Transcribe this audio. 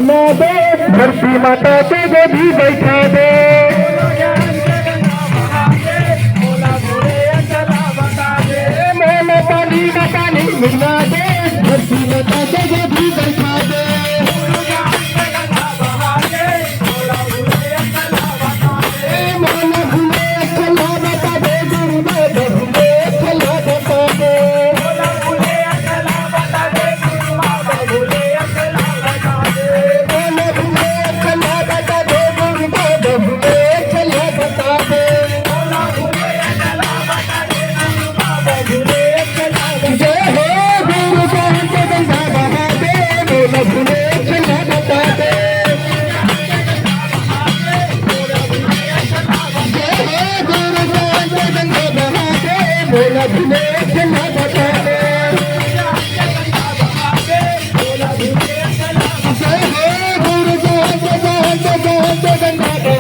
मिला दे, धरती माता को गोदी बैठा दे। मोला पानी में पानी मिला दे, धरती माता को गोदी बैठा दे। गंगा